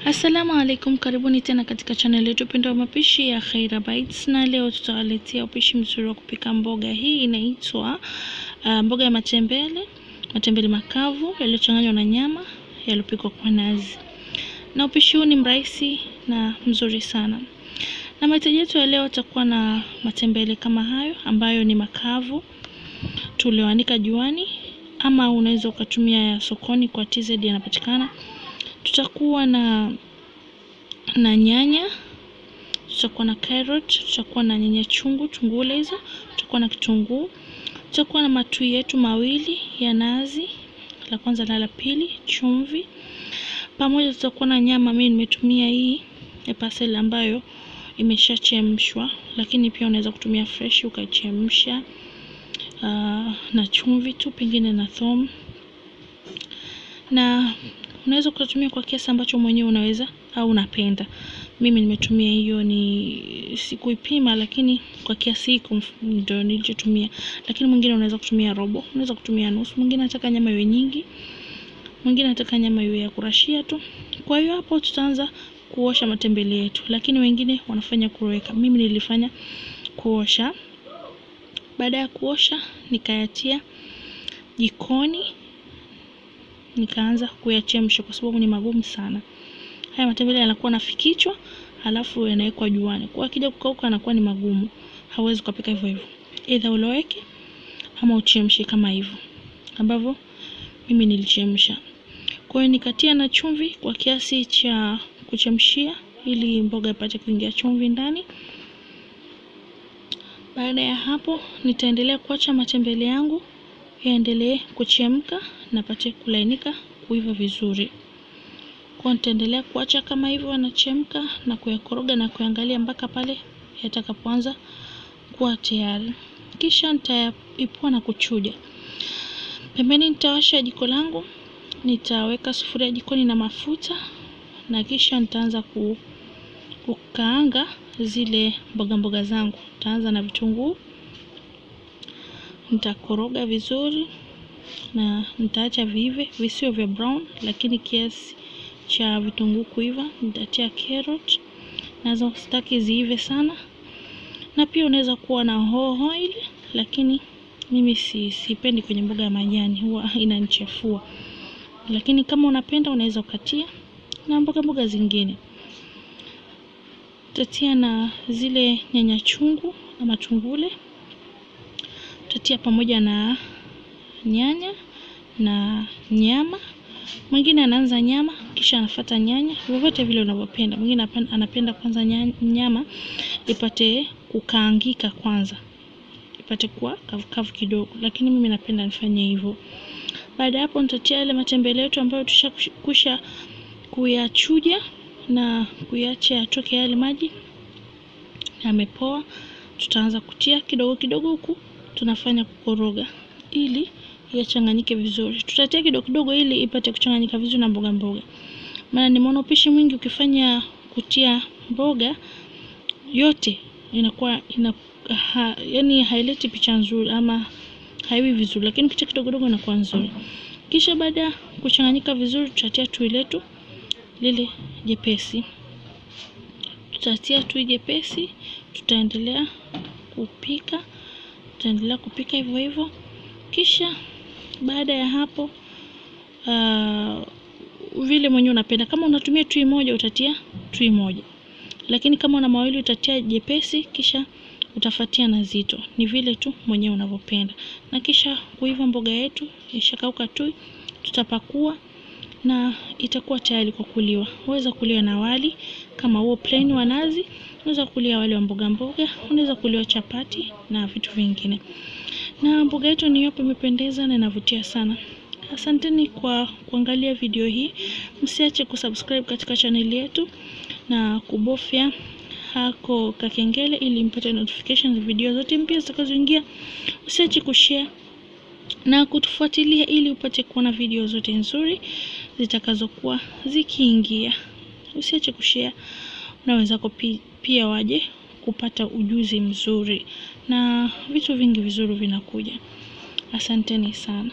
Assalamu alaikum, karibuni tena katika channel yetu pendwa mapishi ya Khaira Bites, na leo tutawaletea upishi mzuri wa kupika mboga. Hii inaitwa mboga ya matembele makavu yaliyochanganywa na nyama yaliyopikwa kwa nazi. Na upishi huu ni mrahisi na mzuri sana. Na mahitaji yetu ya leo takuwa na matembele kama hayo ambayo ni makavu tulioanika juani, ama unaweza ukatumia ya sokoni kwa TZ yanapatikana. Tutakuwa na nyanya, tutakuwa na karoti, tutakuwa na nyanya chungu, tungule hizo, tutakuwa na kitunguu, tutakuwa na matui yetu mawili ya nazi, la kwanza na la pili, chumvi. Pamoja tutakuwa na nyama. Mimi nimetumia hii ya parcel ambayo imeshachemshwa, lakini pia unaweza kutumia fresh ukachemsha, na chumvi tu pengine na thom. Na unaweza kutumia kwa kiasi ambacho mwenyewe unaweza au unapenda. Mimi nimetumia hiyo, ni sikuipima, lakini kwa kiasi hiko ndio nilichotumia. Lakini mwingine unaweza kutumia robo, unaweza kutumia nusu, mwingine anataka nyama iwe nyingi, mwingine anataka nyama iwe ya kurashia tu. Kwa hiyo hapo tutaanza kuosha matembele yetu, lakini wengine wanafanya kuroweka. Mimi nilifanya kuosha. Baada ya kuosha nikayatia jikoni, nikaanza kuyachemsha kwa sababu ni magumu sana. Haya matembele yanakuwa nafikichwa alafu yanawekwa juani. Kwa kija kukauka yanakuwa ni magumu. Hauwezi kupika hivyo hivyo. Either uloweke ama uchemshe kama hivyo ambavyo mimi nilichemsha. Kwa hiyo nikatia na chumvi kwa kiasi cha kuchemshia ili mboga ipate kuingia chumvi ndani. Baada ya hapo nitaendelea kuacha matembele yangu yaendelee kuchemka na pate kulainika, kuiva vizuri. Kwa nitaendelea kuacha kama hivyo yanachemka na kuyakoroga na kuangalia mpaka pale yatakapoanza kuwa tayari. Kisha nitaipua na kuchuja. Pembeni nitawasha jiko langu, nitaweka sufuria jikoni na mafuta, na kisha nitaanza kukaanga zile mboga zangu. Nitaanza na vitunguu, nitakoroga vizuri na nitaacha viive, visiwe vya brown lakini kiasi cha vitunguu kuiva. Nitatia carrot, nazo sitaki ziive sana. Na pia unaweza kuwa na hoho ile, lakini mimi sipendi kwenye mboga ya majani, huwa inanichefua. Lakini kama unapenda unaweza ukatia na mboga zingine. Tatia na zile nyanya chungu na matungule. Tatia pamoja na nyanya na nyama. Mwingine anaanza nyama kisha anafuata nyanya, vyovyote vile unavyopenda. Mwingine anapenda kwanza nyama ipate kukaangika kwanza, ipate kuwa kavu kidogo, lakini mimi napenda nifanye hivyo. Baada hapo nitatia yale matembele yetu ambayo tushakusha kuyachuja na kuiacha yatoke yale maji yamepoa. Tutaanza kutia kidogo kidogo, huku tunafanya kukoroga ili yachanganyike vizuri. Tutatia kidogo kidogo ili ipate kuchanganyika vizuri na mboga. Maana nimeona upishi mwingi ukifanya kutia mboga yote inakuwa yani haileti picha nzuri ama haiwi vizuri, lakini kitia kidogo kidogo inakuwa nzuri. Kisha baada kuchanganyika vizuri tutatia tui letu lile jepesi. Tutatia tui jepesi, tutaendelea kupika hivyo hivyo. Kisha baada ya hapo vile mwenyewe unapenda. Kama unatumia tui moja utatia tui moja, lakini kama una mawili utatia jepesi kisha utafuatia na zito. Ni vile tu mwenyewe unavyopenda. Na kisha kuiva mboga yetu ishakauka tui, tutapakua na itakuwa tayari kwa kuliwa. Unaweza kuliwa na wali kama huo plain wa nazi, unaweza kulia wali wa mboga, unaweza kuliwa chapati na vitu vingine. Na mboga yetu ni hapo imependeza na inavutia sana. Asanteni kwa kuangalia video hii. Msiache kusubscribe katika channel yetu na kubofya hako kakengele ili mpate notifications video zote mpya zitakazoingia. Usiache kushare na kutufuatilia ili upate kuona video zote nzuri zitakazokuwa zikiingia. Usiache kushare na wenzako pia waje kupata ujuzi mzuri, na vitu vingi vizuri vinakuja. Asanteni sana.